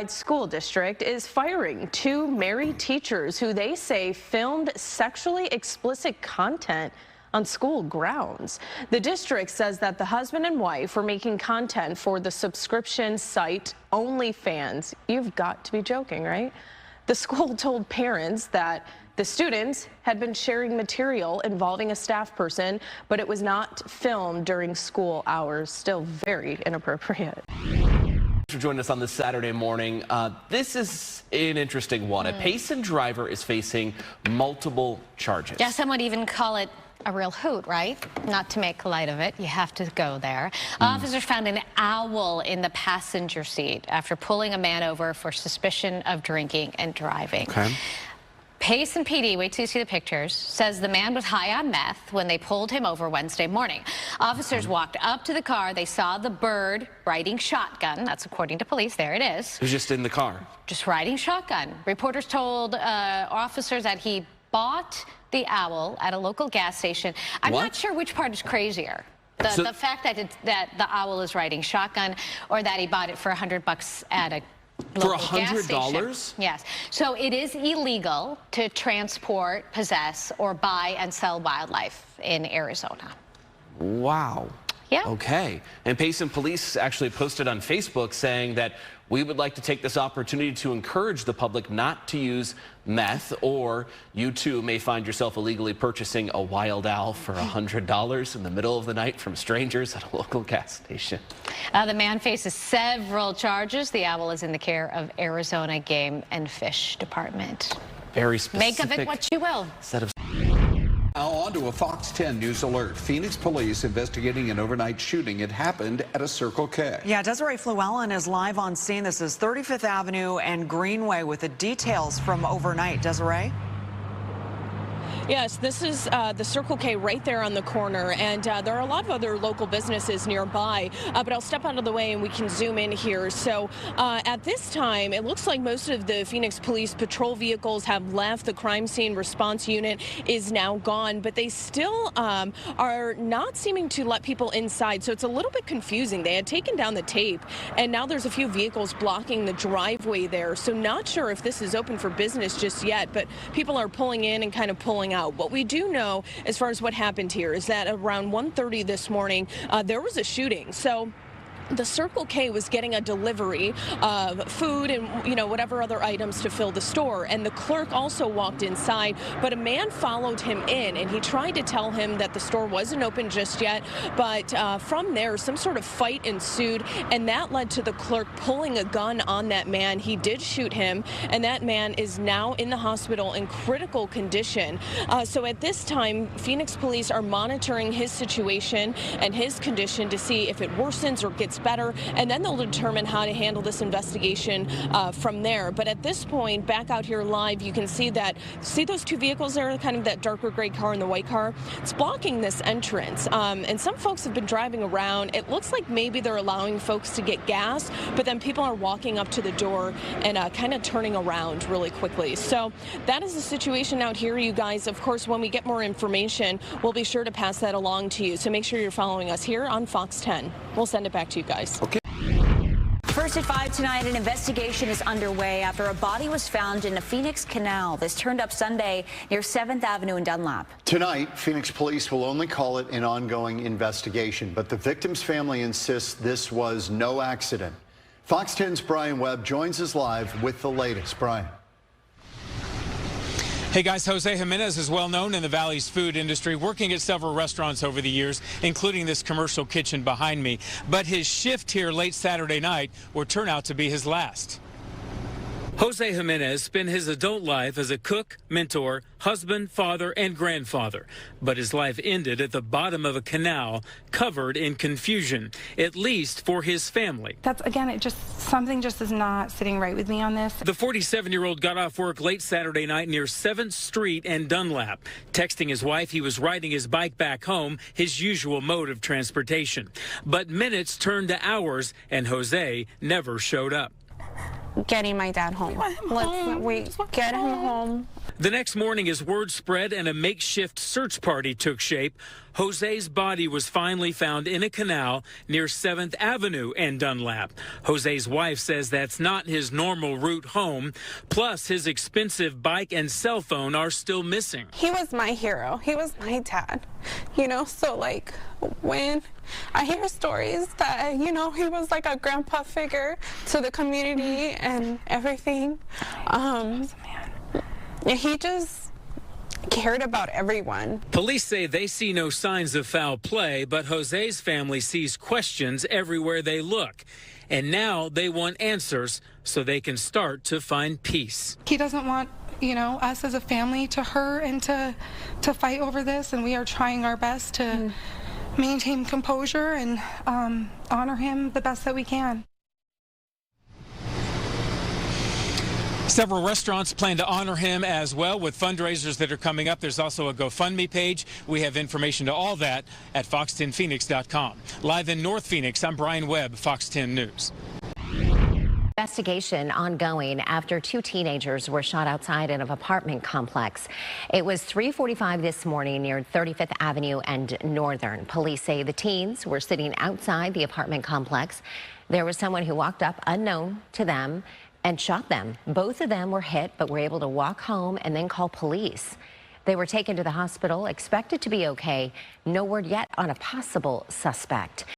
School district is firing two married teachers who they say filmed sexually explicit content on school grounds. The district says that the husband and wife were making content for the subscription site OnlyFans. You've got to be joking, right? The school told parents that the students had been sharing material involving a staff person, but it was not filmed during school hours. Still very inappropriate. For joining us on this Saturday morning. This is an interesting one. A Payson driver is facing multiple charges. Yeah, some would even call it a real hoot, right? Not to make light of it, you have to go there. Officers found an owl in the passenger seat after pulling a man over for suspicion of drinking and driving. Okay. Payson PD, wait till you see the pictures, says the man was high on meth when they pulled him over Wednesday morning. Officers walked up to the car. They saw the bird riding shotgun. That's according to police. There it is. He was just in the car. Just riding shotgun. Reporters told officers that he bought the owl at a local gas station. I'm not sure which part is crazier. The fact that the owl is riding shotgun, or that he bought it for $100 at a local $100? Yes. So it is illegal to transport, possess, or buy and sell wildlife in Arizona. Wow. Yeah. Okay. And Payson police actually posted on Facebook saying that we would like to take this opportunity to encourage the public not to use meth, or you too may find yourself illegally purchasing a wild owl for $100 in the middle of the night from strangers at a local gas station. The man faces several charges. The owl is in the care of Arizona Game and Fish Department. Very specific. Make of it what you will. Now on to a Fox 10 News alert. Phoenix police investigating an overnight shooting. It happened at a Circle K. Yeah, Desiree Flewellen is live on scene. This is 35th Avenue and Greenway with the details from overnight. Desiree? Yes, this is the Circle K right there on the corner, and there are a lot of other local businesses nearby, but I'll step out of the way and we can zoom in here. So at this time, it looks like most of the Phoenix Police patrol vehicles have left. The crime scene response unit is now gone, but they still are not seeming to let people inside, so it's a little bit confusing. They had taken down the tape, and now there's a few vehicles blocking the driveway there, so not sure if this is open for business just yet, but people are pulling in and kind of pulling out. What we do know as far as what happened here is that around 1:30 this morning, there was a shooting. So the Circle K was getting a delivery of food and, whatever other items to fill the store. And the clerk also walked inside, but a man followed him in, and he tried to tell him that the store wasn't open just yet. But from there, some sort of fight ensued, and that led to the clerk pulling a gun on that man. He did shoot him, and that man is now in the hospital in critical condition. So at this time, Phoenix police are monitoring his situation and his condition to see if it worsens or gets better, and then they'll determine how to handle this investigation from there. But at this point, back out here live, you can see those two vehicles there, kind of that darker gray car and the white car. It's blocking this entrance, and some folks have been driving around. It looks like maybe they're allowing folks to get gas, but then people are walking up to the door and kind of turning around really quickly. So that is the situation out here, you guys. Of course, when we get more information, we'll be sure to pass that along to you. So make sure you're following us here on Fox 10. We'll send it back to you guys. Okay. First at 5 tonight, an investigation is underway after a body was found in a Phoenix canal. This turned up Sunday near 7th Avenue in Dunlap. Tonight, Phoenix police will only call it an ongoing investigation, but the victim's family insists this was no accident. Fox 10's Brian Webb joins us live with the latest. Brian. Hey guys, Jose Jimenez is well known in the Valley's food industry, working at several restaurants over the years, including this commercial kitchen behind me. But his shift here late Saturday night would turn out to be his last. Jose Jimenez spent his adult life as a cook, mentor, husband, father, and grandfather. But his life ended at the bottom of a canal, covered in confusion, at least for his family. That's, again, something just is not sitting right with me on this. The 47-year-old got off work late Saturday night near 7th Street and Dunlap. Texting his wife he was riding his bike back home, his usual mode of transportation. But minutes turned to hours, and Jose never showed up. getting my dad home. Get him home. The next morning, as word spread and a makeshift search party took shape, Jose's body was finally found in a canal near 7th Avenue and Dunlap. Jose's wife says that's not his normal route home. Plus, his expensive bike and cell phone are still missing. He was my hero. He was my dad. You know, so like when I hear stories that, you know, he was like a grandpa figure to the community and everything. He just cared about everyone. Police say they see no signs of foul play, but Jose's family sees questions everywhere they look. And now they want answers so they can start to find peace. He doesn't want, you know, us as a family to hurt and to fight over this, and we are trying our best to maintain composure and honor him the best that we can. Several restaurants plan to honor him as well with fundraisers that are coming up. There's also a GoFundMe page. We have information to all that at fox10phoenix.com. Live in North Phoenix, I'm Brian Webb, Fox 10 News. Investigation ongoing after 2 teenagers were shot outside of an apartment complex. It was 3:45 this morning near 35th Avenue and Northern. Police say the teens were sitting outside the apartment complex. There was someone who walked up unknown to them and shot them. Both of them were hit, but were able to walk home and then call police. They were taken to the hospital, expected to be okay. No word yet on a possible suspect.